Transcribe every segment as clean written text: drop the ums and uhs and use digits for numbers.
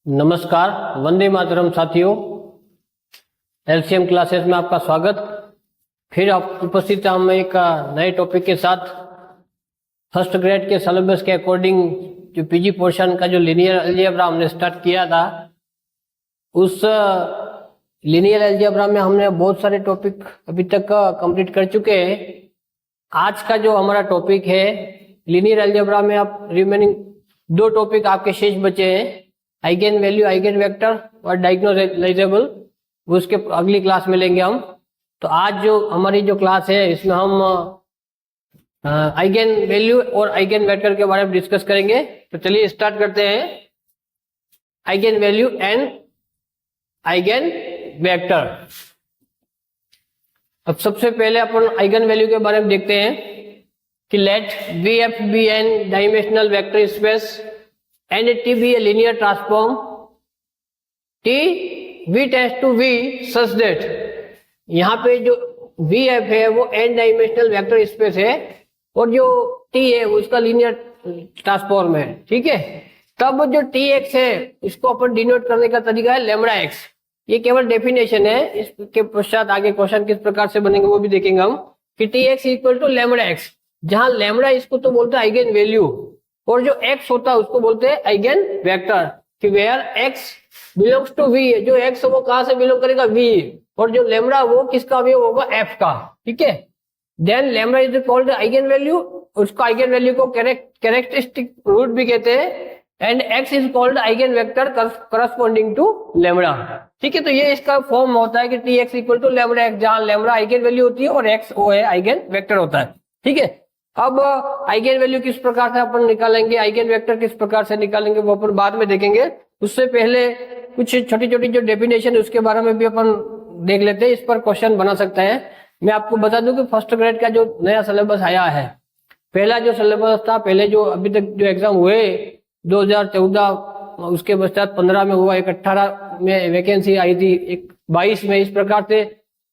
नमस्कार, वंदे मातरम साथियों। LCM classes में आपका स्वागत। फिर आप उपस्थित हम एक नए टॉपिक के साथ। फर्स्ट ग्रेड के सिलेबस के अकॉर्डिंग जो पीजी पोर्शन का जो लीनियर अलजेब्रा हमने स्टार्ट किया था, उस लीनियर अलजेब्रा में हमने बहुत सारे टॉपिक अभी तक कंप्लीट कर चुके हैं। आज का जो हमारा टॉपिक है लीनियर अलजेब्रा में, आप रिमेनिंग दो टॉपिक आपके शेष बचे हैं, आइगन वैल्यू, आइगन वेक्टर और डायगोनलाइजेबल। वो उसके अगली क्लास में लेंगे हम। तो आज जो हमारी जो क्लास है इसमें हम आइगन वैल्यू और आइगन वेक्टर के बारे में डिस्कस करेंगे। तो चलिए स्टार्ट करते हैं। Eigen value and eigen vector. अब सबसे पहले अपन आइगन वैल्यू के बारे में देखते हैं कि late VF be an dimensional vector space and T be a linear transform T V tends to V such that, यहाँ पे जो VF है वो n डायमेंशनल वेक्टर स्पेस है और जो T है उसका लीनियर ट्रांसफॉर्म है। ठीक है, तब जो Tx है इसको अपन डिनोट करने का तरीका है लैम्बडा x। ये केवल डेफिनेशन है, इसके पश्चात आगे क्वेश्चन किस प्रकार से बनेंगे वो भी देखेंगे हम कि Tx equal to lambda x, जहां लैम्बडा इसको तो बोलते हैं आइगन वैल्यू और जो x होता है उसको बोलते हैं आइगन वेक्टर। कि where x belongs to v, जो x वो कहां से बिलोंग करेगा, v, और जो लैम्बडा वो किसका अवयव होगा, f का। ठीक है, then lambda is called eigenvalue, उसको आइगन वैल्यू को कैरेक्टरिस्टिक रूट भी कहते हैं, and x is called eigenvector corresponding to lambda. ठीक है, तो ये इसका फॉर्म होता है कि Tx equal to lambda x, जहां लैम्बडा आइगन वैल्यू होती है और x वो है आइगन वेक्टर होता है। ठीक है, अब आइगन वैल्यू किस प्रकार से अपन निकालेंगे, आइगन वेक्टर किस प्रकार से निकालेंगे वो अपन बाद में देखेंगे। उससे पहले कुछ छोटी छोटी जो डेफिनेशन है उसके बारे में भी अपन देख लेते हैं, इस पर क्वेश्चन बना सकता है। मैं आपको बता दूं कि फर्स्ट ग्रेड का जो नया सिलेबस आया है, पहला जो सिलेबस था, पहले जो अभी तक जो एग्जाम हुए 2014, उसके पश्चात 15 में हुआ, एक 18 में वैकेंसी आई थी, एक 22 में, इस प्रकार से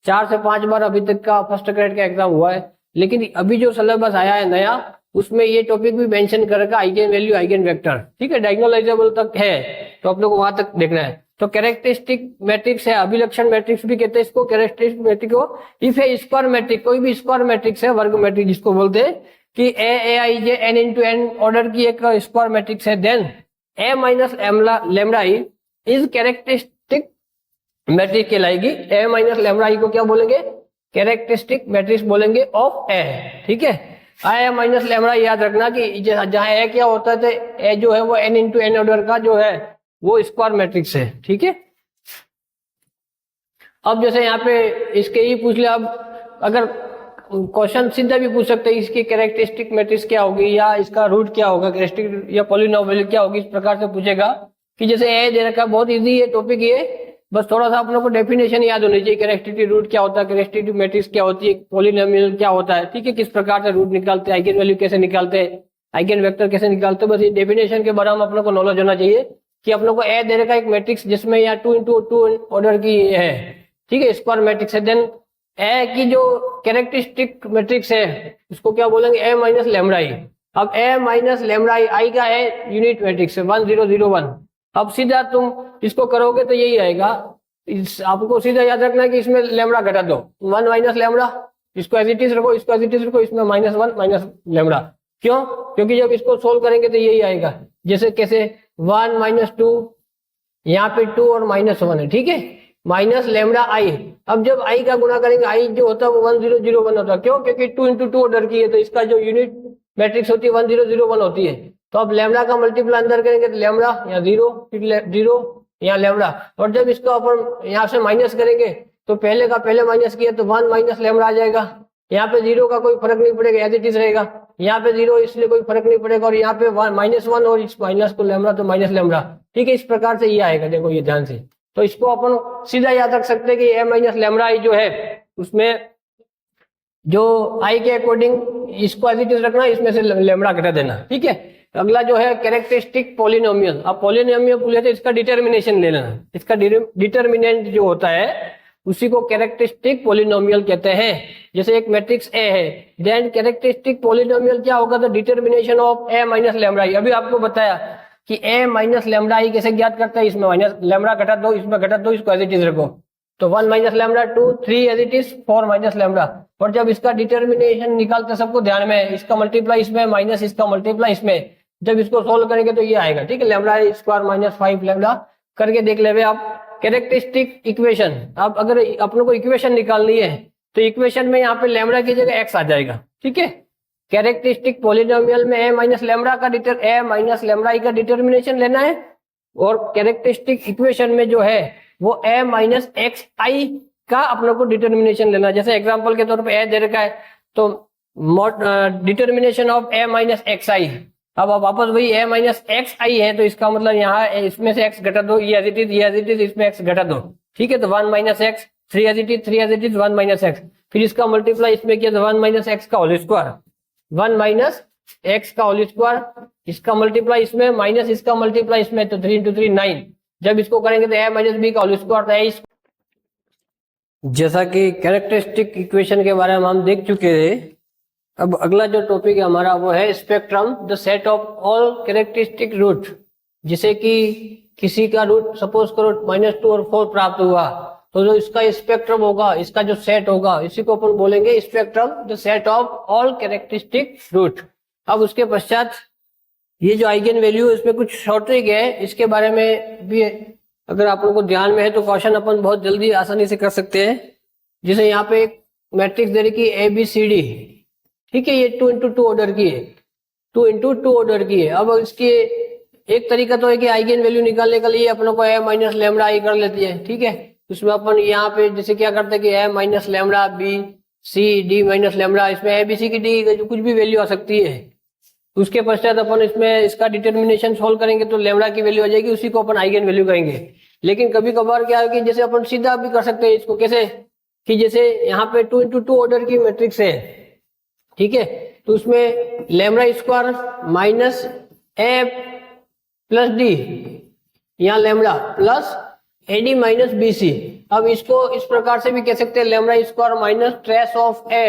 4 से 5 बार अभी तक का फर्स्ट ग्रेड का एग्जाम हुआ है। लेकिन अभी जो सिलेबस आया है नया, उसमें ये टॉपिक भी मेंशन करेगा आइगन वैल्यू, आइगन वेक्टर। ठीक है, डायगोनलाइजेबल तक है तो आप लोग वहां तक देखना है। तो कैरेक्टरिस्टिक मैट्रिक्स है, अभिलक्षण मैट्रिक्स भी कहते हैं इसको, कैरेक्टरिस्टिक मैट्रिक्स को। इफ ए स्क्वायर मैट्रिक्स, कोई भी स्क्वायर मैट्रिक्स है, वर्ग मैट्रिक्स जिसको बोलते हैं, कि AIJ n into n order की एक स्क्वायर मैट्रिक्स है, then A minus lambda i is characteristic matrix कहलाएगी। A माइनस लैम्बडा i को क्या बोलेंगे, कैरेक्टरिस्टिक मैट्रिक्स बोलेंगे ऑफ A। ठीक है, A माइनस लैम्बडा याद रखना कि जहां A क्या होता है, तो A जो है वो n into n ऑर्डर का जो है वो स्क्वायर मैट्रिक्स है। ठीक है, अब जैसे यहाँ पे इसके ही पूछ ले, अब अगर क्वेश्चन सीधा भी पूछ सकते हैं इसकी कैरेक्टरिस्टिक मैट्रिक्स क्या होगी या इसका रूट क्या होगा, कैरेक्टरिस्टिक या पॉलिनोमियल क्या होगी, इस प्रकार से पूछेगा। कि जैसे ए दे रखा, बहुत इजी है टॉपिक ये, बस थोड़ा सा आप लोग को डेफिनेशन याद होनी चाहिए। कैरेक्टरिस्टिक रूट क्या होता है, कैरेक्टरिस्टिक मैट्रिक्स क्या होती है, पॉलिनोमियल क्या होता है। ठीक है, किस प्रकार से रूट निकालते हैं, आइगन वैल्यू कैसे निकालते हैं, आइगन वेक्टर कैसे निकालते हैं, बस ये डेफिनेशन के बारे में आप लोग को नॉलेज होना चाहिए। कि आप लोग को ए दे रखा एक मैट्रिक्स जिसमें यहाँ 2 into 2 ऑर्डर की है। ठीक है, स्क्वायर मैट्रिक्स है। देन ए की जो कैरेक्टरिस्टिक मैट्रिक्स है उसको क्या बोलेंगे, A माइनस लैम्बडा i। अब A माइनस लैम्बडा i का है यूनिट मैट्रिक्स है 1001। अब सीधा तुम इसको करोगे तो यही आएगा। आपको सीधा याद रखना है कि इसमें लैम्बडा घटा दो, 1 माइनस लैम्बडा, इसको एज इट इज रखो, इसको एज इट इज रखो, इसमें -1 माइनस लैम्बडा। क्यों, क्योंकि जब इसको सोल्व करेंगे तो यही आएगा। जैसे कैसे, 1 माइनस 2, यहाँ पे 2 और -1 है। ठीक है, माइनस लैम्बडा i। अब जब i का गुणा करेंगे, i जो होता है वो 1001 होता है। क्यों, क्योंकि 2 into 2 ऑर्डर की है, तो इसका जो यूनिट मैट्रिक्स होती है 1001 होती है। तो अब लैम्बडा का मल्टीप्लाई अंदर करेंगे तो लैम्बडा यहाँ 0, फिर 0 यहाँ लैम्बडा, और जब इसको अपन यहाँ से माइनस करेंगे तो पहले का पहले माइनस किया तो 1 माइनस लैम्बडा आ जाएगा। यहाँ पे 0 का कोई फर्क नहीं पड़ेगा, एज इट इज रहेगा। यहाँ पे 0 इसलिए कोई फर्क नहीं पड़ेगा, और यहाँ पे -1 और इस माइनस को लैम्बडा तो माइनस लैम्बडा। ठीक है, इस प्रकार से ये आएगा। देखो ये ध्यान से, तो इसको अपन सीधा याद रख सकते हैं कि A माइनस लैम्बडा i जो है उसमें जो i के अकॉर्डिंग इसको एज इट इज रखना, इसमें से लैम्बडा घटा देना। ठीक है, अगला जो है कैरेक्टरिस्टिक पॉलिनोमियल। अब पॉलिनोमियल बोले तो इसका डिटर्मिनेशन ले लेना। इसका डिटर्मिनेंट जो होता है उसी को कैरेक्टरिस्टिक पोलिनोमियल कहते हैं। जैसे एक मैट्रिक्स ए है, देन कैरेक्टरिस्टिक पोलिनोमियल क्या होगा, the determination of A minus lambda I. अभी आपको बताया कि ए माइनस लैम्डा आई कैसे ज्ञात करते हैं, इसमें माइनस लैम्डा घटा दो, इसमें घटा दो, इसको एज इट इज रखो, तो 1 minus lambda 2, 3 as it is 4 minus lambda. और जब इसका डिटर्मिनेशन निकालते सबको ध्यान में, इसका मल्टीप्लाई इसमें माइनस इसका मल्टीप्लाई इसमें, जब इसको सोल्व करेंगे तो ये आएगा, ठीक है, लैम्डा स्क्वायर माइनस 5 लैम्डा करके देख ले आप कैरेक्टरिस्टिक इक्वेशन। अब अगर अपने को इक्वेशन निकालनी है तो इक्वेशन में यहाँ पे लैम्डा की जगह एक्स आ जाएगा, ठीक है। कैरेक्टरिस्टिक पॉलिनोमियल में ए माइनस लैम्डा का डिटर्मिनेशन लेना है, और कैरेक्टरिस्टिक इक्वेशन में जो है वो ए माइनस एक्स आई का अपने को डिटर्मिनेशन लेना। जैसे एग्जांपल के तौर पे ए दे रखा है, तो determination of A minus X I. अब वापस वही ए माइनस एक्स आई है, तो इसका मतलब यहाँ इसमें से एक्स घटा दो, ये एज इट इज, इसमें एक्स घटा दो, ठीक है। तो 1 minus x, 3 as it is 1 minus x, फिर इसका मल्टीप्लाई इसमें किया तो 1 माइनस एक्स का होल स्क्वायर, 1 माइनस एक्स का होल स्क्वायर, इसका मल्टीप्लाई इसमें माइनस इसका मल्टीप्लाई इसमें, तो 3 into 3 9। जब इसको करेंगे तो ए माइनस बी का होल स्क्वायर, तो ए। जैसा कि कैरेक्टरिस्टिक इक्वेशन के बारे में हम देख चुके हैं, अब अगला जो टॉपिक है हमारा वो है spectrum, the set of all characteristic root. जिसे कि किसी का रूट सपोज करो -2 और 4 प्राप्त हुआ, तो जो इसका स्पेक्ट्रम होगा, इसका जो सेट होगा, इसी को अपन बोलेंगे spectrum, the set of all characteristic root. अब उसके पश्चात ये जो आइगन वैल्यू, इसमें कुछ शॉर्ट ट्रिक है, इसके बारे में भी अगर आप लोगों को ध्यान में है तो क्वेश्चन अपन बहुत जल्दी आसानी से कर सकते हैं। जैसे यहाँ पे एक मैट्रिक्स दे रखी है ABCD, ठीक है, ये 2 into 2 ऑर्डर की है, 2 into 2 ऑर्डर की है। अब इसके एक तरीका तो है कि आइगन वैल्यू निकालने के लिए अपनों को ए माइनस लैम्डा आई कर लेती है, ठीक है। उसमें अपन यहाँ पे जैसे क्या करते हैं कि A minus lambda B C D minus lambda, इसमें ए बी सी की डी कुछ भी वैल्यू आ सकती है। उसके पश्चात अपन इसमें इसका डिटर्मिनेशन सोल्व करेंगे तो लैम्डा की वैल्यू आ जाएगी, उसी को अपन आइगन वैल्यू कहेंगे। लेकिन कभी कभार क्या है कि जैसे अपन सीधा भी कर सकते हैं इसको, कैसे कि जैसे यहाँ पे 2 into 2 ऑर्डर की मैट्रिक्स है, ठीक है, तो उसमें lambda square minus A plus D, यहाँ lambda plus AD minus B C. अब इसको इस प्रकार से भी कह सकते हैं lambda square minus trace of A,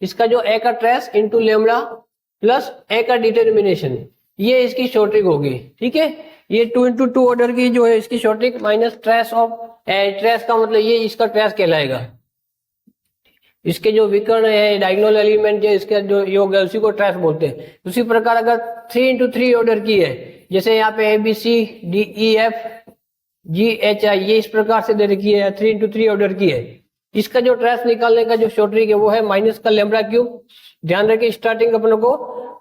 इसका जो ए का trace into lambda plus A का डिटर्मिनेशन, ये इसकी शॉर्ट ट्रिक होगी, ठीक है। ये 2 into 2 ऑर्डर की जो है इसकी short trick minus trace of A, trace का मतलब ये इसका ट्रेस कहलाएगा। इसके जो विकर्ण है, डायगोनल एलिमेंट है, इसका जो योग है उसी को ट्रेस बोलते हैं। उसी प्रकार अगर 3 into 3 ऑर्डर की है, जैसे यहाँ पे ABCDEFGHI, ये इस प्रकार से दे रखी है, 3 into 3 ऑर्डर की है, इसका जो ट्रेस निकालने का जो शॉर्ट ट्रिक है वो है माइनस का लैम्डा क्यूब। ध्यान रखिए स्टार्टिंग अपनों को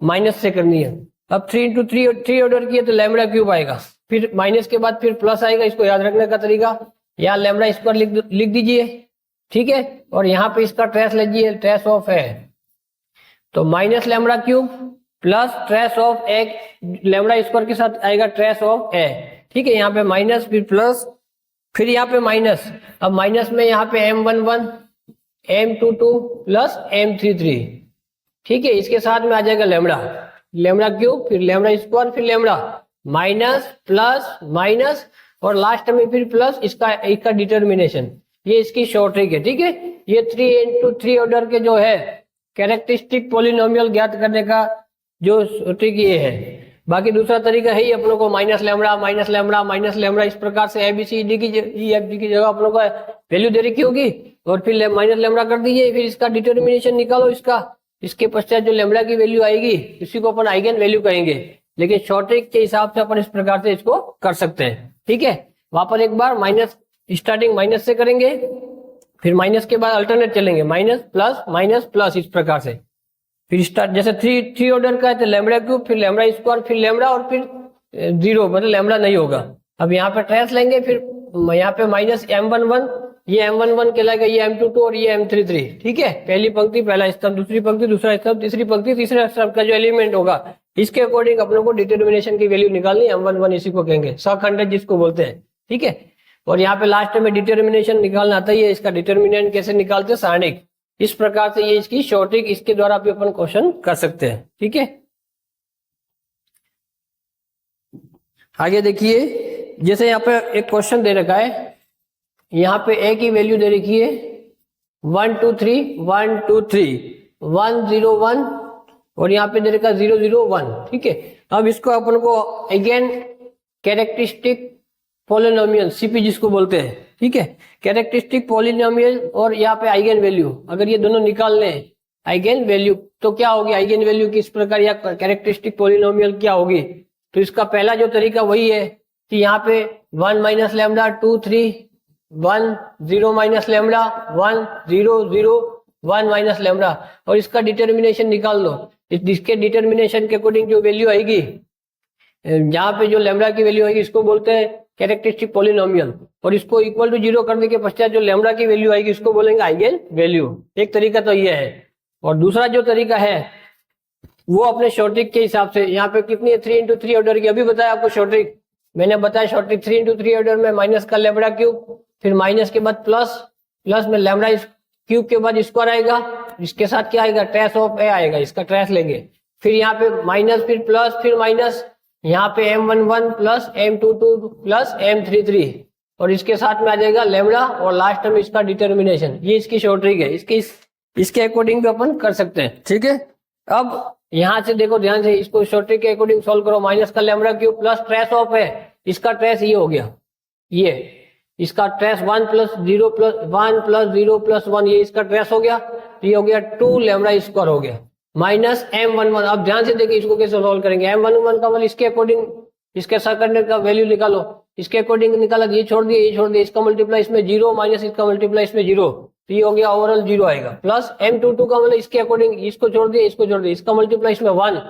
माइनस से करनी है। अब 3 into 3 ऑर्डर किया तो लैम्डा क्यूब आएगा, फिर माइनस के बाद फिर प्लस आएगा। इसको याद रखने का तरीका, यहाँ लैम्डा स्क्वायर लिख दीजिए, ठीक है, और यहाँ पे इसका ट्रेस लीजिए, ट्रेस ऑफ है, तो minus lambda cube plus trace of A, lambda square के साथ आएगा ट्रेस ऑफ ए, ठीक है। यहाँ पे माइनस, फिर प्लस, फिर यहाँ पे माइनस। अब माइनस में यहाँ पे M11 M22 प्लस M33, ठीक है, इसके साथ में आ जाएगा लैम्डा क्यूब, फिर लैम्डा स्क्वायर, फिर लैम्डा माइनस प्लस माइनस, और लास्ट में फिर प्लस इसका डिटर्मिनेशन। ये इसकी शॉर्ट ट्रिक है, ठीक है। ये 3 into 3 ऑर्डर के जो है कैरेक्टरिस्टिक पॉलिनोमियल ज्ञात करने का जो ट्रिक ये है। बाकी दूसरा तरीका है ही अपनों को minus lambda minus lambda minus lambda, इस प्रकार से ABCD की EFG की जगह आप लोगों को वैल्यू दे रखी होगी, और फिर माइनस लैम्डा कर दीजिए, फिर इसका डिटर्मिनेशन निकालो इसका। इसके पश्चात जो लैम्डा की वैल्यू आएगी इसी को अपन आइगन वैल्यू कहेंगे। लेकिन शॉर्ट ट्रिक के हिसाब से अपन इस प्रकार से इसको कर सकते हैं, ठीक है। वहां पर एक बार माइनस, स्टार्टिंग माइनस से करेंगे, फिर माइनस के बाद अल्टरनेट चलेंगे, माइनस प्लस इस प्रकार से। फिर स्टार्ट जैसे 3 ऑर्डर का है तो लैम्डा क्यूब, फिर लैम्डा स्क्वायर, फिर लैम्डा, और फिर 0, मतलब लैम्डा नहीं होगा। अब यहाँ पे ट्रेस लेंगे, फिर यहाँ पे माइनस M11, ये M11 कहलाएगा, ये M22 और ये M33, ठीक है। पहली पंक्ति पहला स्तंभ, दूसरी पंक्ति दूसरा स्तंभ, तीसरी पंक्ति तीसरा स्तंभ का जो एलिमेंट होगा इसके अकॉर्डिंग अपनों को डिटर्मिनेशन की वैल्यू निकालनी। M11 इसी को कहेंगे, सखंड जिसको बोलते हैं, ठीक है। और यहाँ पे लास्ट में डिटर्मिनेशन निकालना आता है, इसका डिटर्मिनेंट कैसे निकालते हैं, सारणिक। इस प्रकार से ये इसकी शॉर्ट ट्रिक, इसके द्वारा भी अपन क्वेश्चन कर सकते हैं, ठीक है। आगे देखिए, जैसे यहाँ पे एक क्वेश्चन दे रखा है यहाँ पे ए की वैल्यू दे रखी है 1 2 3 1 2 3 1 0 1 और यहाँ पे दे रखा 0 0 1। ठीक है, अब इसको अपन को अगेन कैरेक्टरिस्टिक पॉलिनोमियल सीपी जिसको बोलते हैं। ठीक है, कैरेक्टरिस्टिक पॉलिनोमियल और यहाँ पे आइगन वैल्यू, अगर ये दोनों निकाल लें आइगन वैल्यू तो क्या होगी, आइगन वैल्यू किस प्रकार या कैरेक्टरिस्टिक पॉलिनोमियल क्या होगी। तो इसका पहला जो तरीका वही है कि यहाँ पे 1 minus lambda 2 3 1 0 minus lambda 1 0 0 1 minus lambda और इसका डिटर्मिनेशन निकाल दो। इसके डिटर्मिनेशन के अकॉर्डिंग जो वैल्यू आएगी, जहाँ पे जो लैम्डा की वैल्यू आएगी इसको बोलते हैं कैरेक्टरिस्टिक पॉलिनोमियल और इसको इक्वल टू 0 करने के पश्चात जो लैम्डा की वैल्यू आएगी इसको बोलेंगे आइगन वैल्यू। एक तरीका तो ये है और दूसरा जो तरीका है वो अपने शॉर्ट्रिक के हिसाब से, यहाँ पे कितनी है 3 इंटू 3 ऑर्डर की, अभी बताया आपको शॉर्ट्रिक, मैंने बताया शॉर्ट्रिक 3 इंटू 3 ऑर्डर में माइनस का लैम्डा क्यूब, फिर माइनस के बाद प्लस, प्लस में लैम्डा क्यूब के बाद स्क्वायर आएगा, इसके साथ क्या आएगा ट्रेस ऑफ ए आएगा, इसका ट्रेस लेंगे, फिर यहाँ पे माइनस फिर प्लस फिर माइनस, यहाँ पे m11 plus m22 plus m33 और इसके साथ में आ जाएगा लैम्डा और लास्ट में इसका डिटर्मिनेशन। ये इसकी शॉर्ट्रिक है, इसके अकॉर्डिंग भी अपन कर सकते हैं। ठीक है, अब यहाँ से देखो ध्यान से, इसको शॉर्ट्रिक के अकॉर्डिंग सॉल्व करो। माइनस का lambda cube plus trace of है, इसका ट्रेस ये हो गया, ये इसका trace 1 plus 0 plus 1 plus 0 plus 1, ये इसका ट्रेस हो गया, तो ये हो गया 2 लैम्डा स्क्वायर हो गया माइनस m11। अब ध्यान से देखिए इसको कैसे सॉल्व करेंगे। m11 का मतलब इसके अकॉर्डिंग इसके सर्कल का वैल्यू निकालो, इसके अकॉर्डिंग निकाला, ये छोड़ दिए ये छोड़ दिए, इसका मल्टीप्लाई इसमें 0 माइनस इसका मल्टीप्लाई इसमें 0, तो ये हो गया ओवरऑल 0 आएगा। प्लस m22 का मतलब इसके अकॉर्डिंग इसको छोड़ दिए इसको छोड़ दिए, इसका मल्टीप्लाई इसमें 1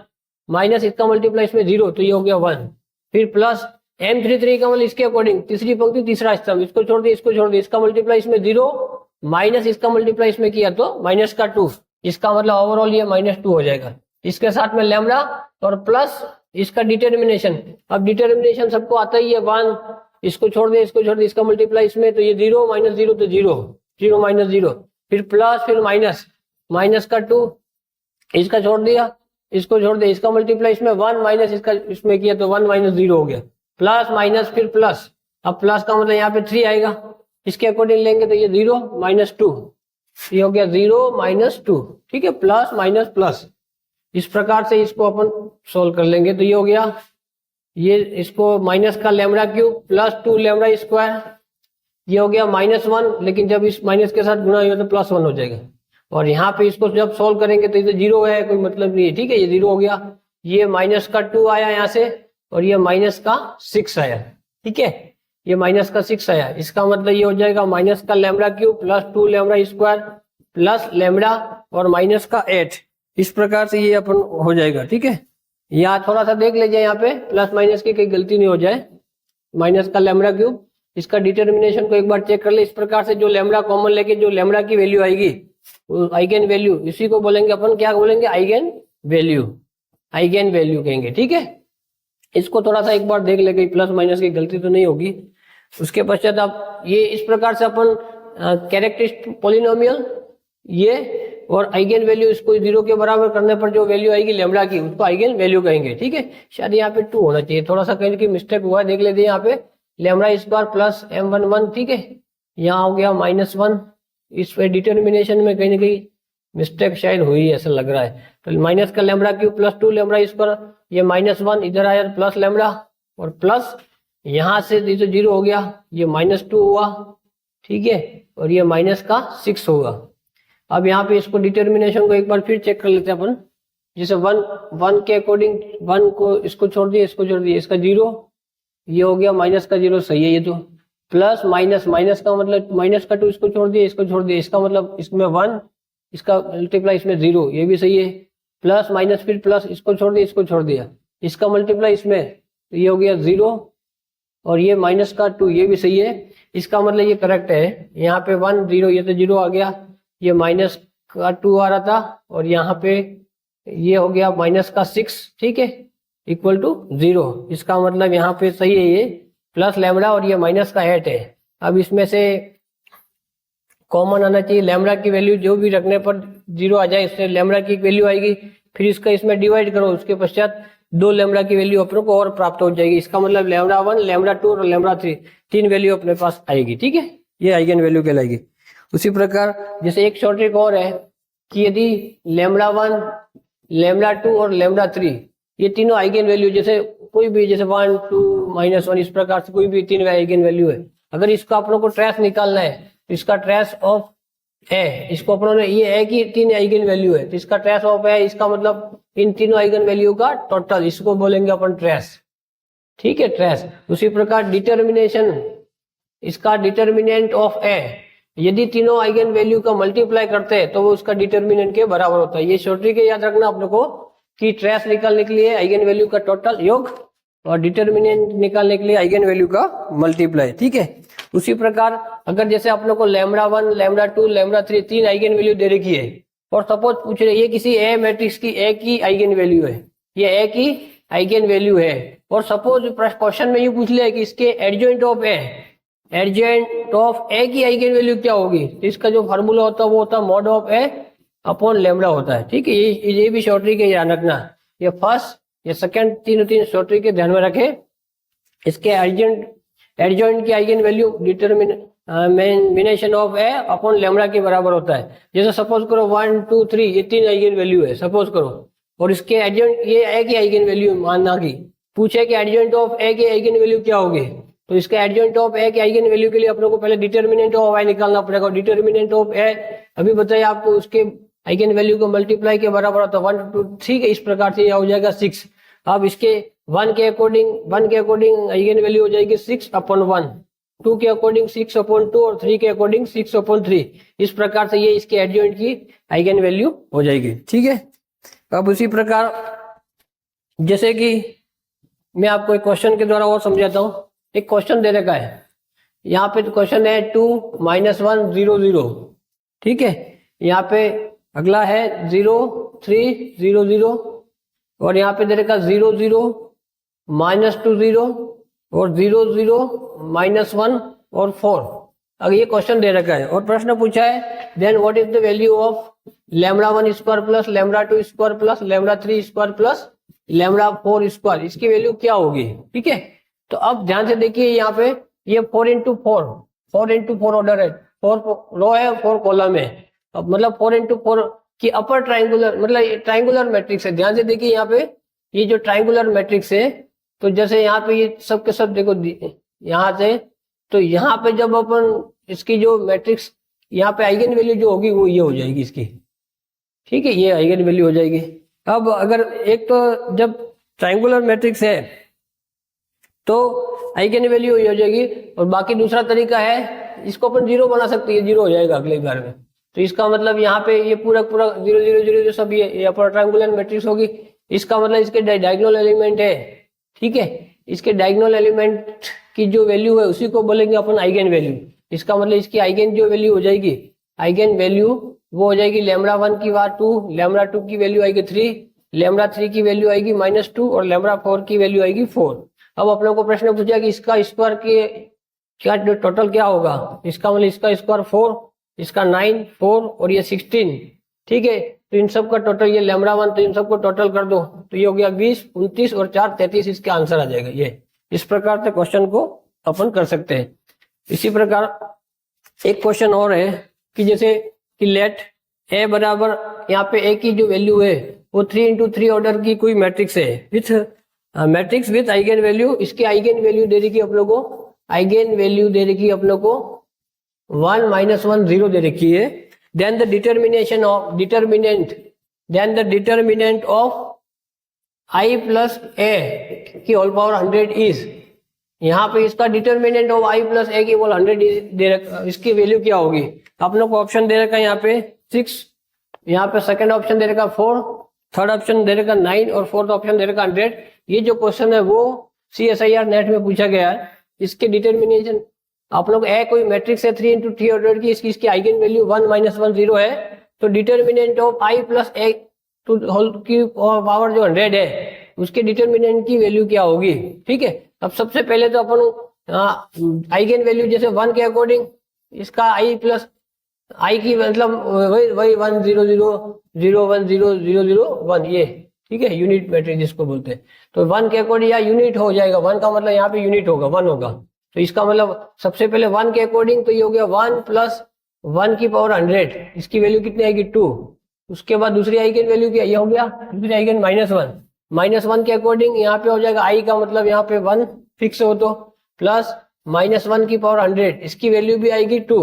माइनस इसका मल्टीप्लाई इसमें 0, तो ये हो गया 1। फिर प्लस m33 का मतलब इसके अकॉर्डिंग तीसरी पंक्ति तीसरा स्तंभ, इसको छोड़ दिए इसको छोड़ दिए, इसका मल्टीप्लाई इसमें 0 माइनस इसका मल्टीप्लाई इसमें किया तो माइनस का 2, इसका मतलब ओवरऑल ये -2 हो जाएगा। इसके साथ में लैम्डा और प्लस इसका डिटर्मिनेशन, अब डिटर्मिनेशन सबको आता ही है 1, इसको छोड़ दे इसको छोड़ दे, इसका मल्टीप्लाई इसमें तो ये 0 माइनस 0 तो 0 0 माइनस 0, फिर प्लस फिर माइनस माइनस का 2, इसका छोड़ दिया इसको छोड़ दिया, इसका मल्टीप्लाई इसमें 1 माइनस इसका इसमें किया तो 1 माइनस 0 हो गया, प्लस माइनस फिर प्लस, अब प्लस का मतलब यहाँ पे 3 आएगा, इसके अकॉर्डिंग लेंगे तो ये 0 माइनस 2, ये हो गया 0 माइनस 2। ठीक है, प्लस माइनस प्लस, इस प्रकार से इसको अपन सोल्व कर लेंगे। तो ये हो गया, ये इसको माइनस का lambda cube plus 2 lambda square, ये हो गया -1, लेकिन जब इस माइनस के साथ गुणा हो तो +1 हो जाएगा, और यहाँ पे इसको जब सोल्व करेंगे तो ये 0 है, कोई मतलब नहीं है। ठीक है, ये 0 हो गया, ये माइनस का 2 आया यहाँ से और ये माइनस का 6 आया। ठीक है, ये माइनस का 6 आया, इसका मतलब ये हो जाएगा माइनस का lambda cube plus 2 lambda square plus lambda और माइनस का 8, इस प्रकार से ये अपन हो जाएगा। ठीक है, यहाँ थोड़ा सा देख लीजिए, यहाँ पे प्लस माइनस की कोई गलती नहीं हो जाए। माइनस का लैम्डा क्यूब, इसका डिटर्मिनेशन को एक बार चेक कर ले। इस प्रकार से जो लैम्डा कॉमन लेके जो लैम्डा की वैल्यू आएगी आइगन वैल्यू, इसी को बोलेंगे अपन, क्या बोलेंगे, आइगन वैल्यू, आइगन वैल्यू कहेंगे। ठीक है, इसको थोड़ा सा एक बार देख लेंगे, प्लस माइनस की गलती तो नहीं होगी। उसके पश्चात आप ये इस प्रकार से अपन कैरेक्टरिस्टिक पॉलिनोमियल ये और आइगन वैल्यू, इसको 0 के बराबर करने पर जो वैल्यू आएगी लैम्डा की, उसको आइगन वैल्यू कहेंगे। ठीक है, शायद यहाँ पे 2 होना चाहिए, थोड़ा सा कहीं की मिस्टेक हुआ है, देख लेते हैं। यहाँ पे लैम्डा स्क्वायर प्लस m11, ठीक है, यहाँ हो गया -1, इस पे डिटर्मिनेशन में कहीं ना कहीं मिस्टेक शायद हुई, ऐसा लग रहा है। तो माइनस का lambda cube plus 2 lambda square, ये -1 इधर आया प्लस लैम्डा और प्लस यहाँ से ये तो 0 हो गया, ये -2 हुआ। ठीक है, और ये माइनस का 6 होगा। अब यहाँ पे इसको डिटर्मिनेशन को एक बार फिर चेक कर लेते हैं अपन, जैसे 1 के अकॉर्डिंग 1 को इसको छोड़ दिए इसको छोड़ दिए, इसका 0, ये हो गया माइनस का 0, सही है ये तो। प्लस माइनस, माइनस का मतलब माइनस का 2, इसको छोड़ दिए इसको छोड़ दिए, इसका मतलब इसमें 1, इसका मल्टीप्लाई इसमें 0, ये भी सही है। प्लस माइनस फिर प्लस, इसको छोड़ दिया इसको छोड़ दिया, इसका मल्टीप्लाई इसमें, तो ये हो गया 0 और ये माइनस का 2, ये भी सही है। इसका मतलब ये करेक्ट है। यहाँ पे 1 0, ये तो 0 आ गया, ये माइनस का 2 आ रहा था और यहाँ पे ये हो गया माइनस का 6, ठीक है, इक्वल टू 0। इसका मतलब यहाँ पे सही है ये प्लस लैम्डा और ये माइनस का 8 है। अब इसमें से कॉमन आना चाहिए, लैम्डा की वैल्यू जो भी रखने पर 0 आ जाए, इससे लैम्डा की वैल्यू आएगी, फिर इसका इसमें डिवाइड करो, उसके पश्चात 2 लैम्डा की वैल्यू अपने को और प्राप्त हो जाएगी। इसका मतलब λ1, λ2 और λ3 3 वैल्यू अपने पास आएगी। ठीक है, ये आइगन वैल्यू कहलाएगी। उसी प्रकार जैसे एक शॉर्ट ट्रिक और है कि यदि λ1, λ2 और λ3 ये तीनों आइगन वैल्यू, जैसे कोई भी जैसे 1, 2, -1 इस प्रकार से कोई भी तीन आइगन वैल्यू है, अगर इसको आप लोग को ट्रेस निकालना है तो इसका ट्रेस ऑफ ए, इसको अपनों ने ये है कि तीन आइगन वैल्यू है तो इसका ट्रेस ऑफ है, इसका मतलब इन तीनों आइगन वैल्यू का टोटल, इसको बोलेंगे अपन ट्रेस। ठीक है, ट्रेस। उसी प्रकार डिटर्मिनेशन, इसका डिटर्मिनेंट ऑफ ए, यदि तीनों आइगन वैल्यू का मल्टीप्लाई करते हैं तो वो उसका डिटर्मिनेंट के बराबर होता है। ये शॉर्ट ट्रिक याद रखना आप लोग को कि ट्रेस निकालने के लिए आइगन वैल्यू का टोटल योग और डिटर्मिनेंट निकालने के लिए आइगन वैल्यू का मल्टीप्लाई। ठीक है। उसी प्रकार अगर जैसे आप लोग को λ1, λ2, λ3 तीन आइगन वैल्यू दे रखी है और सपोज पूछ रहे ये किसी ए मैट्रिक्स की ए की आइगन वैल्यू है, ये ए की आइगन वैल्यू है और सपोज क्वेश्चन में ये पूछ लिया कि इसके adjoint of A, adjoint of A की आइगन वैल्यू क्या होगी, तो इसका जो फार्मूला होता है वो होता है mod of A upon lambda होता है। ठीक है, ये भी शॉर्ट ट्रिक है, ध्यान रखना। ये फर्स्ट, ये सेकंड, तीन शॉर्ट ट्रिक के ध्यान में रखें। इसके एडजॉइंट की eigen value determination of A upon lambda के बराबर होता है। जैसे सपोज करो 1, 2, 3 ये तीन आइगन वैल्यू है सपोज करो, और इसके एडजॉइंट ये ए की आइगन वैल्यू मानना की पूछे कि एडजॉइंट ऑफ ए की आइगन वैल्यू क्या होगी, तो इसका एडजॉइंट ऑफ ए की आइगन वैल्यू के लिए अपने को पहले डिटर्मिनेंट ऑफ आई निकालना पड़ेगा। डिटर्मिनेंट ऑफ ए अभी बताइए आपको, उसके आइगन वैल्यू को मल्टीप्लाई के बराबर होता है 1, 2, 3 इस प्रकार से हो जाएगा 6। अब इसके 1 के अकॉर्डिंग आइगन वैल्यू हो जाएगी 6/1, 2 के अकॉर्डिंग 6/2 और 3 के अकॉर्डिंग 6/3। इस प्रकार से ये इसके एडजॉइंट की आइगन वैल्यू हो जाएगी। ठीक है। अब उसी प्रकार जैसे कि मैं आपको एक क्वेश्चन के द्वारा और समझाता हूँ। एक क्वेश्चन दे रखा है, यहाँ पे क्वेश्चन है 2, -1, 0, 0। ठीक है, यहाँ पे अगला है 0, 3, 0, 0 और यहाँ पे दे रखा 0, 0, -2, 0 और 0, 0, -1 और 4। अब ये क्वेश्चन दे रखा है और प्रश्न पूछा है then what is the value of λ1 square plus λ2 square plus λ3 square plus λ4 square, इसकी वैल्यू क्या होगी। ठीक है, तो अब ध्यान से देखिए यहाँ पे ये 4 into 4 ऑर्डर है, 4 रो है, 4 कॉलम है। अब मतलब 4 into 4 की अपर ट्राइंगुलर, मतलब ट्राइंगुलर मैट्रिक्स है। ध्यान से देखिए यहाँ पे ये जो ट्राइंगुलर मैट्रिक्स है, तो जैसे यहाँ पे ये सब के सब देखो यहाँ से, तो यहाँ पे जब अपन इसकी जो मैट्रिक्स यहाँ पे आइगन वैल्यू जो होगी वो ये हो जाएगी इसकी। ठीक है, ये आइगन वैल्यू हो जाएगी। अब अगर एक तो जब ट्राइंगुलर मैट्रिक्स है तो आइगन वैल्यू हो जाएगी, और बाकी दूसरा तरीका है इसको अपन 0 बना सकते हैं, 0 हो जाएगा अगले बार में। तो इसका मतलब यहाँ पे ये पूरा 0, 0, 0 जो सब ये अपर ट्राइंगुलर मैट्रिक्स होगी। इसका मतलब इसके डायगोनल एलिमेंट है। ठीक है, इसके डायगोनल एलिमेंट की जो वैल्यू है उसी को बोलेंगे अपन आइगन वैल्यू। इसका मतलब इसकी आइगन जो वैल्यू हो जाएगी, आइगन वैल्यू वो हो जाएगी λ1 की बार 2, λ2 की वैल्यू आएगी 3, λ3 की वैल्यू आएगी -2 और λ4 की वैल्यू आएगी 4। अब आप लोगों को प्रश्न पूछा कि इसका स्क्वायर के क्या टोटल क्या होगा, इसका मतलब इसका स्क्वायर 4, इसका 9, 4 और ये 16। ठीक है, तो इन सब का टोटल ये λ1, तो इन सबको टोटल कर दो तो ये हो गया 20, 29 और 4, 33 इसका आंसर आ जाएगा। ये इस प्रकार से क्वेश्चन को अपन कर सकते हैं। इसी प्रकार एक क्वेश्चन और है कि जैसे कि लेट ए बराबर यहाँ पे ए की जो वैल्यू है वो 3 into 3 ऑर्डर की कोई मैट्रिक्स है with matrix with eigen value. इसकी आइगन वैल्यू दे रखी है आप लोगों को, आइगन वैल्यू दे रखी है आप लोगों को 1, -1, 0 दे रखी है। Then the determinant of i plus A की होल पावर 100 इज, यहाँ पे इसका determinant of i plus A की होल 100 इज दे रखा, इसकी वैल्यू क्या होगी। आप लोग को ऑप्शन दे रखा है यहाँ पे 6, यहाँ पे सेकंड ऑप्शन दे रखा 4, थर्ड ऑप्शन दे रखा 9 और फोर्थ ऑप्शन दे रखा 100। ये जो क्वेश्चन है वो CSIR नेट में पूछा गया है। इसके डिटर्मिनेशन आप लोग ए कोई मैट्रिक्स है 3 into 3 ऑर्डर की, इसकी आइगन वैल्यू 1, -1, 0 है। तो determinant of i plus A to whole की पावर जो 100 है उसके डिटर्मिनेंट की वैल्यू क्या होगी। ठीक है, अब सबसे पहले तो अपन आइगन वैल्यू जैसे 1 के अकॉर्डिंग इसका i प्लस आई की मतलब वही 1, 0, 0, 0, 1, 0, 0, 0, 1 ये। ठीक है, यूनिट मैट्रिक्स जिसको बोलते हैं। तो 1 के अकॉर्डिंग या यूनिट हो जाएगा, 1 का मतलब यहाँ पे यूनिट होगा, 1 होगा। तो इसका मतलब सबसे पहले 1 के अकॉर्डिंग तो ये हो गया 1 प्लस 1 की पावर 100, इसकी वैल्यू कितनी आएगी 2। उसके बाद दूसरी आइगन वैल्यू क्या ये हो गया, दूसरी आइगन -1 के अकॉर्डिंग यहाँ पे हो जाएगा आई का मतलब यहाँ पे 1 फिक्स हो तो प्लस -1 की पावर 100, इसकी वैल्यू भी आएगी 2।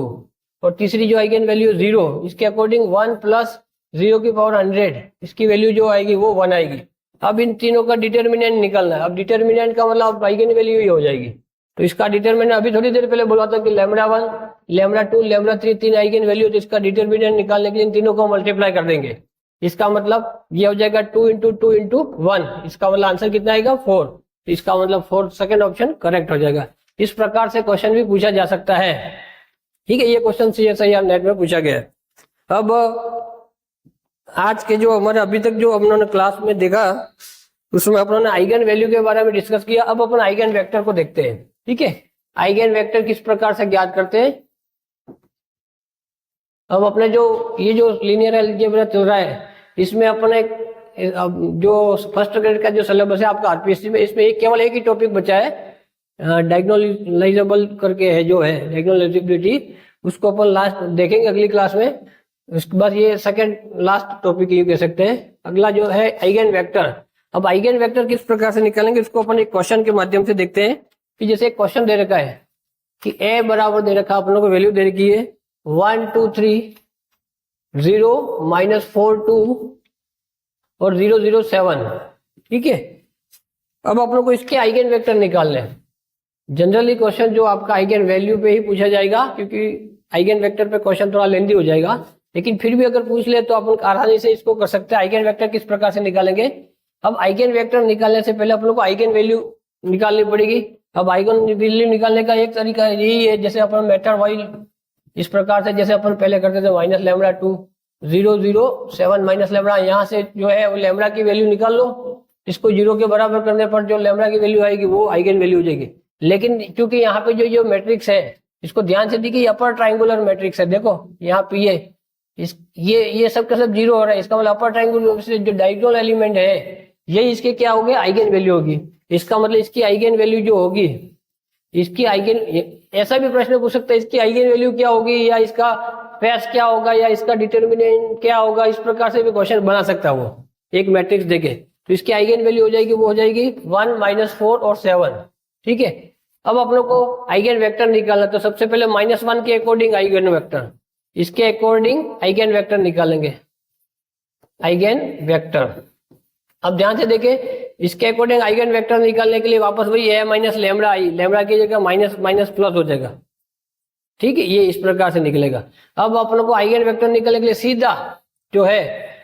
और तीसरी जो आइगन वैल्यू 0, इसके अकॉर्डिंग 1 प्लस 0 की पावर 100, इसकी वैल्यू जो आएगी वो 1 आएगी। अब इन तीनों का डिटर्मिनेंट निकालना है। अब डिटर्मिनेंट का मतलब आइगन वैल्यू ही हो जाएगी। तो इसका डिटर्मिनेंट अभी थोड़ी देर पहले बोला था कि λ1, λ2, λ3 तीन आइगन वैल्यू, तो इसका डिटर्मिनेंट निकालने के लिए इन तीनों को मल्टीप्लाई कर देंगे। इसका मतलब ये हो जाएगा 2 × 2 × 1, इसका मतलब आंसर कितना आएगा 4। तो इसका मतलब 4 सेकंड ऑप्शन करेक्ट हो जाएगा। इस प्रकार से क्वेश्चन भी पूछा जा सकता है। ठीक है, ये क्वेश्चन CSIR नेट में पूछा गया है। अब आज के जो हमारे अभी तक जो हम लोगों ने क्लास में देखा उसमें अपन ने आइगन वैल्यू के बारे में डिस्कस किया। अब अपन आइगन वेक्टर को देखते हैं। ठीक है, आइगन वेक्टर किस प्रकार से ज्ञात करते हैं। अब अपने जो ये जो लीनियर अलजेब्रा चल रहा है इसमें अपन एक जो फर्स्ट ग्रेड का जो सिलेबस है आपका RPSC में, इसमें केवल एक ही टॉपिक बचा है, डायगोनलाइजेबल करके है जो है डायगोनलाइजेबिलिटी, उसको अपन लास्ट देखेंगे अगली क्लास में। उसके बाद ये सेकंड लास्ट टॉपिक ये कह सकते हैं। अगला जो है आइगन वेक्टर। अब आइगन वेक्टर किस प्रकार से निकालेंगे इसको अपन एक क्वेश्चन के माध्यम से देखते हैं। कि जैसे एक क्वेश्चन दे रखा है कि a बराबर दे रखा, अपन लोग को वैल्यू दे रखी है 1 2 3 0 -4 2 और 0 0 7। ठीक है, अब आप लोग को इसके आइगन वेक्टर निकालने हैं। जनरली क्वेश्चन जो आपका आइगन वैल्यू पे ही पूछा जाएगा, क्योंकि आइगन वेक्टर पे क्वेश्चन थोड़ा लेंदी हो जाएगा, लेकिन फिर भी अगर पूछ ले तो अपन आसानी से इसको कर सकते हैं। आइगन वेक्टर किस प्रकार से निकालेंगे। अब आइगन वेक्टर निकालने से पहले अपन लोग को आइगन वैल्यू निकालनी पड़ेगी। अब आइगन वैल्यू निकालने का एक तरीका यही है, जैसे अपन मेथड वाइज इस प्रकार से जैसे अपन पहले करते थे -λ2 0 0 7 -λ, यहाँ से जो है वो लैम्बडा की वैल्यू निकाल लो। इसको 0 के बराबर करने पर जो लैम्बडा की वैल्यू आएगी वो आइगन वैल्यू हो जाएगी। लेकिन क्योंकि यहाँ पे जो मैट्रिक्स है इसको ध्यान से देखिए, अपर ट्राइंगुलर मैट्रिक्स है। देखो यहाँ पे ये सब का सब 0 हो रहा है, इसका मतलब अपर ट्राइंगुलर से जो डायगोनल एलिमेंट है यही इसके क्या हो गया आइगन वैल्यू होगी। इसका मतलब इसकी आइगन वैल्यू जो होगी, इसकी आइगन, ऐसा भी प्रश्न पूछ सकता है इसकी आइगन वैल्यू क्या होगी, या इसका फेस क्या होगा, या इसका डिटर्मिनेंट क्या होगा। इस प्रकार से भी क्वेश्चन बना सकता है वो एक मैट्रिक्स देके। तो इसकी आइगन वैल्यू हो जाएगी, वो हो जाएगी 1 -4 और 7। ठीक है, अब आप लोग को आइगन वेक्टर निकालना, तो सबसे पहले -1 के अकॉर्डिंग आइगन वेक्टर, इसके अकॉर्डिंग आइगन वेक्टर निकालेंगे। आइगन वेक्टर, अब ध्यान से देखें, इसके अकॉर्डिंग आइगन वेक्टर निकालने के लिए वापस वही है -λ आई, लैम्बडा की जगह माइनस प्लस हो जाएगा। ठीक है, ये इस प्रकार से निकलेगा। अब अपन को आइगन वेक्टर निकालने के लिए सीधा जो है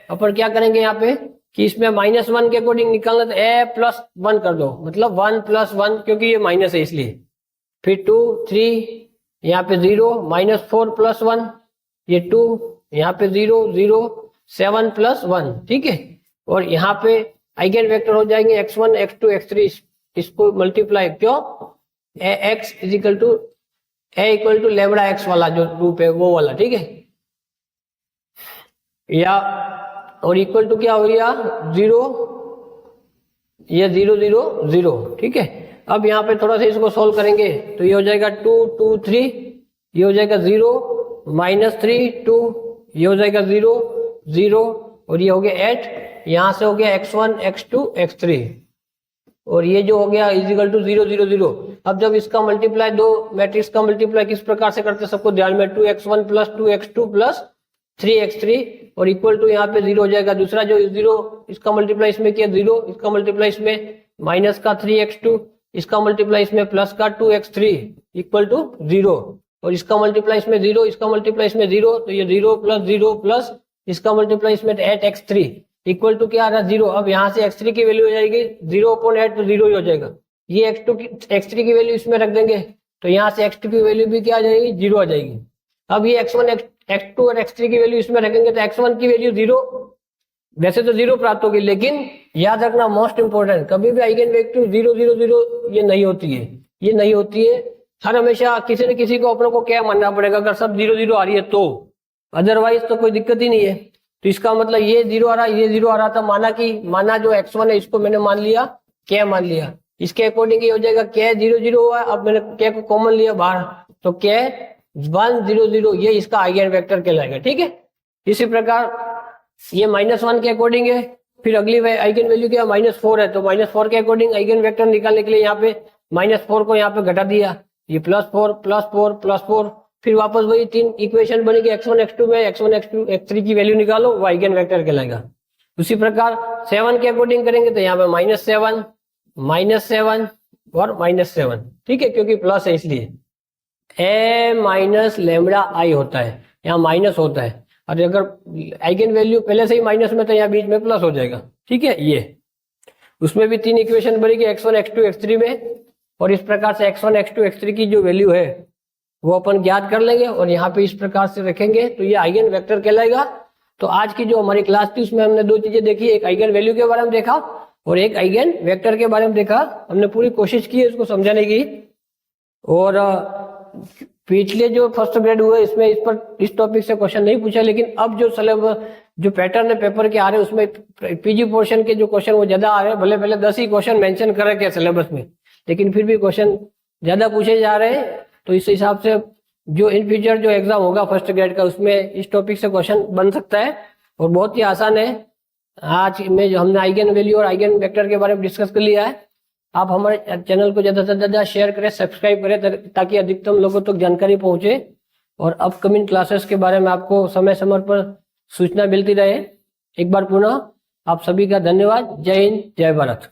अपन क्या करेंगे यहाँ पे कि इसमें -1 के अकॉर्डिंग निकालना, तो a+1 कर दो, मतलब 1 + 1, क्योंकि ये माइनस है इसलिए। फिर 2 3 यहाँ पे 0 -4 + 1 ये 2, यहाँ पे 0 0 7 + 1। ठीक है, और यहाँ पे आइगन वेक्टर हो जाएंगे x1 x2 x3, इसको मल्टीप्लाई क्यों x = λx वाला जो रूप है वो वाला। ठीक है, या और इक्वल टू क्या हो गया 0, ये 0 0 0। ठीक है, अब यहाँ पे थोड़ा सा इसको सोल्व करेंगे तो ये हो जाएगा 2 2 3, ये हो जाएगा 0 -3 2, ये हो जाएगा 0 0 और ये हो गया 8, यहाँ से हो गया x1 x2 x3 और ये जो हो गया = 0 0 0। अब जब इसका मल्टीप्लाई, दो मैट्रिक्स का मल्टीप्लाई किस प्रकार से करते हैं सबको ध्यान में, 2x1 + 2x2 + 3x3 और इक्वल टू यहाँ पे 0 हो जाएगा। दूसरा जो 0 इसका मल्टीप्लाई इसमें किया 0, इसका मल्टीप्लाई इसमें माइनस का 3x2, इसका मल्टीप्लाई इसमें प्लस का 2x3 = 0 और इसका मल्टीप्लाई इसमें 0, इसका मल्टीप्लाई इसमें 0, तो ये 0 + 0 प्लस इसका मल्टीप्लाई इसमें 8x3 इक्वल टू क्या आ रहा है 0। अब यहाँ से x3 की वैल्यू हो जाएगी 0/8, तो 0 ही हो जाएगा। ये x3 की वैल्यू इसमें रख देंगे तो यहाँ से x2 की वैल्यू भी क्या आ जाएगी 0 आ जाएगी। अब ये x1 x2 और x3 की वैल्यू इसमें रखेंगे तो x1 की वैल्यू 0, वैसे तो 0 प्राप्त होगी, लेकिन याद रखना मोस्ट इंपोर्टेंट, कभी भी आइगन वैल्यू 0 0 0 ये नहीं होती है, ये नहीं होती है। हर हमेशा किसी न किसी को अपनों को क्या मानना पड़ेगा, अगर सब 0 0 आ रही है तो, अदरवाइज तो कोई दिक्कत ही नहीं है। तो इसका मतलब ये 0 आ रहा है, ये 0 आ रहा था, माना जो x1 है इसको मैंने मान लिया क्या मान लिया, इसके अकॉर्डिंग ये हो जाएगा k 0 0 हुआ है, अब मैंने k को कॉमन लिया बाहर तो k 1 0 0 ये इसका आइगन वेक्टर कहलाएगा। ठीक है, इसी प्रकार ये -1 के अकॉर्डिंग है, फिर अगली आइगन वैल्यू क्या -4 है, तो -4 के अकॉर्डिंग आइगन वेक्टर निकालने के लिए यहाँ पे -4 को यहाँ पे घटा दिया, ये +4 +4 +4, फिर वापस वही तीन इक्वेशन बनेगी x1 x2 में x1 x2 x3 की वैल्यू निकालो, वो आइगन वेक्टर कहलाएगा। उसी प्रकार 7 के अकॉर्डिंग करेंगे तो यहाँ पे -7 -7 और -7, ठीक है, क्योंकि प्लस है इसलिए a माइनस लेमडा आई होता है, यहाँ माइनस होता है, और अगर आइगन वैल्यू पहले से ही माइनस में तो यहाँ बीच में प्लस हो जाएगा। ठीक है, ये उसमें भी तीन इक्वेशन बनेगी x1 x2 x3 में, और इस प्रकार से x1 x2 x3 की जो वैल्यू है वो अपन ज्ञात कर लेंगे और यहाँ पे इस प्रकार से रखेंगे तो ये आइगन वेक्टर कहलाएगा। तो आज की जो हमारी क्लास थी उसमें हमने दो चीजें देखी, एक आइगन वैल्यू के बारे में देखा और एक आइगन वेक्टर के बारे में देखा। हमने पूरी कोशिश की है इसको समझाने की, और पिछले जो फर्स्ट ग्रेड हुए इसमें इस टॉपिक से क्वेश्चन नहीं पूछा, लेकिन अब जो सिलेबस जो पैटर्न है पेपर के आ रहे हैं उसमें पीजी पोर्शन के जो क्वेश्चन वो ज्यादा आ रहे हैं। भले पहले 10 ही क्वेश्चन मेंशन कर रखे सिलेबस में, लेकिन फिर भी क्वेश्चन ज्यादा पूछे जा रहे हैं। तो इस हिसाब से जो इन फ्यूचर जो एग्जाम होगा फर्स्ट ग्रेड का उसमें इस टॉपिक से क्वेश्चन बन सकता है और बहुत ही आसान है। आज में जो हमने आइगन वैल्यू और आइगन वेक्टर के बारे में डिस्कस कर लिया है। आप हमारे चैनल को ज्यादा से ज्यादा शेयर करें, सब्सक्राइब करें ताकि अधिकतम लोगों तक जानकारी पहुंचे और अपकमिंग क्लासेस के बारे में आपको समय समय पर सूचना मिलती रहे। एक बार पुनः आप सभी का धन्यवाद। जय हिंद, जय भारत।